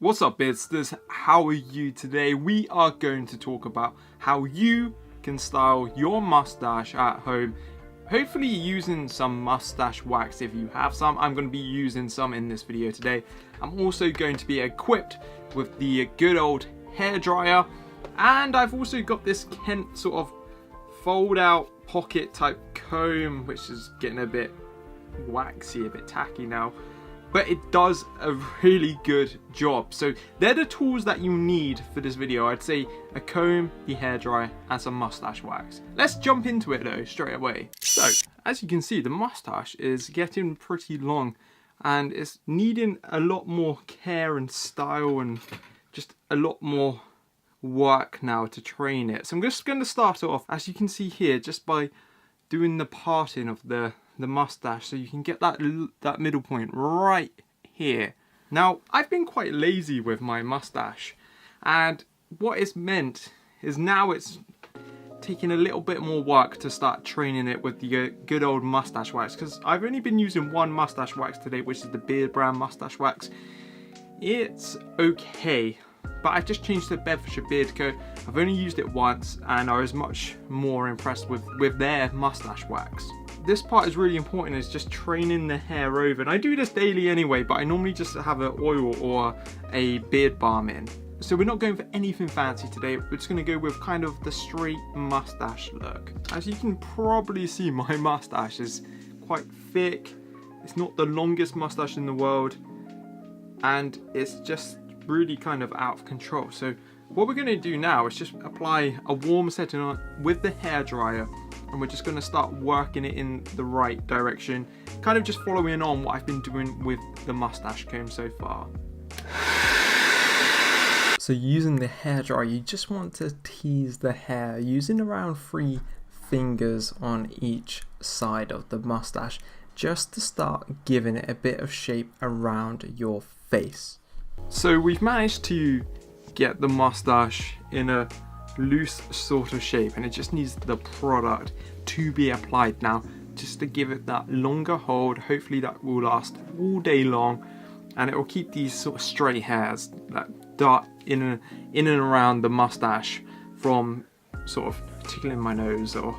What's up, Beardsters? How are you today? We are going to talk about how you can style your mustache at home. Hopefully using some mustache wax if you have some. I'm going to be using some in this video today. I'm also going to be equipped with the good old hairdryer. And I've also got this Kent sort of fold out pocket type comb, which is getting a bit waxy, a bit tacky now. But it does a really good job. So they're the tools that you need for this video. I'd say a comb, the hairdryer, and some mustache wax. Let's jump into it though, straight away. So, as you can see, the mustache is getting pretty long and it's needing a lot more care and style and just a lot more work now to train it. So I'm just going to start off, as you can see here, just by doing the parting of the mustache, so you can get that middle point right here. Now, I've been quite lazy with my mustache, and what it's meant is now it's taking a little bit more work to start training it with the good old mustache wax, because I've only been using one mustache wax today, which is the Beard brand mustache wax. It's okay, but I've just changed to Bedfordshire Beard Co. I've only used it once and I was much more impressed with their mustache wax. This part is really important, is just training the hair over, and I do this daily anyway, but I normally just have an oil or a beard balm in. So we're not going for anything fancy today, we're just going to go with kind of the straight mustache look. As you can probably see, my mustache is quite thick, it's not the longest mustache in the world, and it's just really kind of out of control. So what we're going to do now is just apply a warm setting on with the hairdryer, and we're just going to start working it in the right direction, kind of just following on what I've been doing with the mustache comb so far. So using the hairdryer, you just want to tease the hair using around 3 fingers on each side of the mustache, just to start giving it a bit of shape around your face. So we've managed to get the mustache in a loose sort of shape, and it just needs the product to be applied now, just to give it that longer hold. Hopefully that will last all day long, and it will keep these sort of stray hairs that dart in and around the mustache from sort of tickling my nose or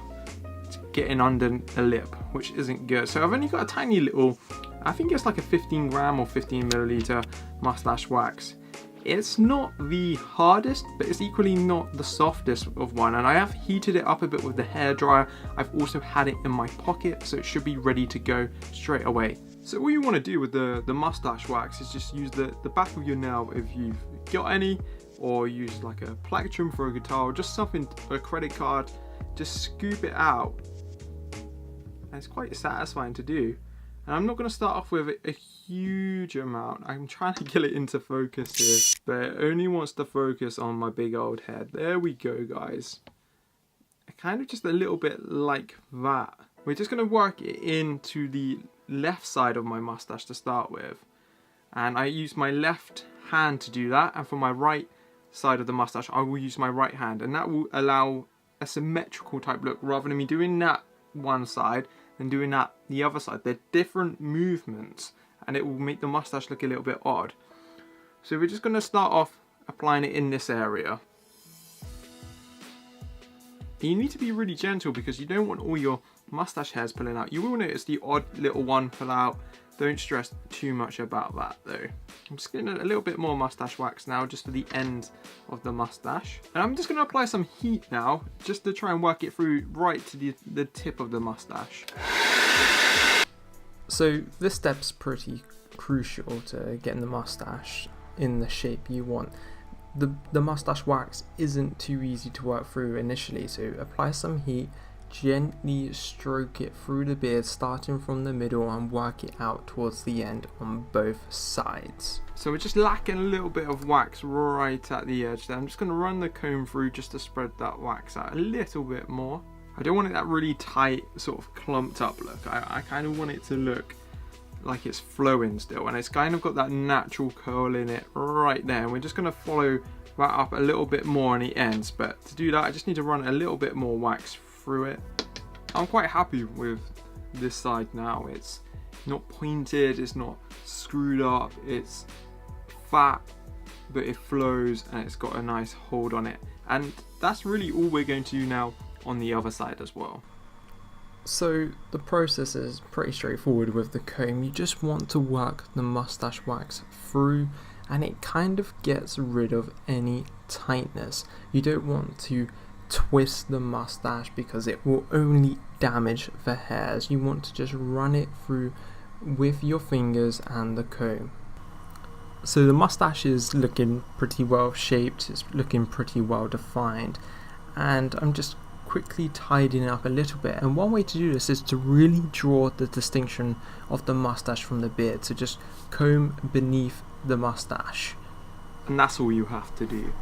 getting under a lip, which isn't good. So I've only got a tiny little, I think it's like a 15 gram or 15 milliliter mustache wax. It's not the hardest, but it's equally not the softest of one, and I have heated it up a bit with the hairdryer. I've also had it in my pocket, so it should be ready to go straight away. So all you want to do with the mustache wax is just use the back of your nail if you've got any, or use like a plectrum for a guitar, or just something, a credit card. Just scoop it out, and it's quite satisfying to do. And I'm not going to start off with a huge amount. I'm trying to get it into focus here, but it only wants to focus on my big old head. There we go, guys. Kind of just a little bit like that. We're just going to work it into the left side of my mustache to start with. And I use my left hand to do that. And for my right side of the mustache, I will use my right hand. And that will allow a symmetrical type look, rather than me doing that one side and doing that the other side. They're different movements, and it will make the mustache look a little bit odd. So we're just going to start off applying it in this area. You need to be really gentle, because you don't want all your mustache hairs pulling out. You will notice the odd little one pull out. Don't stress too much about that though. I'm just getting a little bit more mustache wax now, just for the end of the mustache. And I'm just going to apply some heat now, just to try and work it through right to the tip of the mustache. So this step's pretty crucial to getting the mustache in the shape you want. The mustache wax isn't too easy to work through initially, so apply some heat, gently stroke it through the beard, starting from the middle, and work it out towards the end on both sides. So we're just lacking a little bit of wax right at the edge there. I'm just going to run the comb through just to spread that wax out a little bit more. I don't want it that really tight, sort of clumped up look. I kind of want it to look like it's flowing still, and it's kind of got that natural curl in it right there. And we're just going to follow that up a little bit more on the ends, but to do that I just need to run a little bit more wax through it. I'm quite happy with this side now. It's not pointed, it's not screwed up, it's fat, but it flows and it's got a nice hold on it. And that's really all we're going to do now on the other side as well. So the process is pretty straightforward with the comb. You just want to work the moustache wax through, and it kind of gets rid of any tightness. You don't want to twist the moustache because it will only damage the hairs. You want to just run it through with your fingers and the comb. So the moustache is looking pretty well shaped, it's looking pretty well defined, and I'm just quickly tidying it up a little bit. And one way to do this is to really draw the distinction of the moustache from the beard. So just comb beneath the moustache, and that's all you have to do.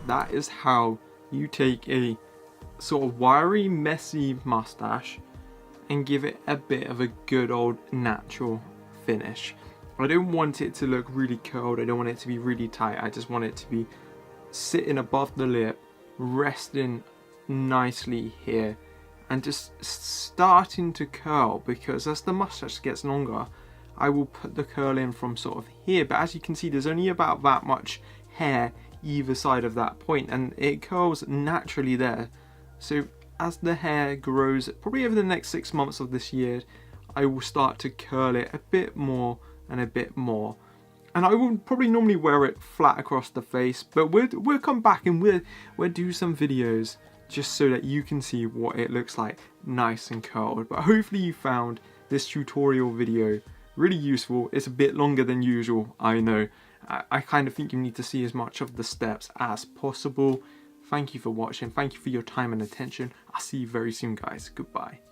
That is how you take a sort of wiry, messy moustache and give it a bit of a good old natural finish. I don't want it to look really curled, I don't want it to be really tight, I just want it to be sitting above the lip, resting nicely here, and just starting to curl, because as the moustache gets longer I will put the curl in from sort of here, but as you can see there's only about that much hair either side of that point, and it curls naturally there. So as the hair grows, probably over the next 6 months of this year, I will start to curl it a bit more and a bit more. And I will probably normally wear it flat across the face, but we'll come back and we'll do some videos just so that you can see what it looks like nice and curled. But hopefully you found this tutorial video really useful. It's a bit longer than usual, I know. I kind of think you need to see as much of the steps as possible. Thank you for watching, thank you for your time and attention. I'll see you very soon guys, goodbye.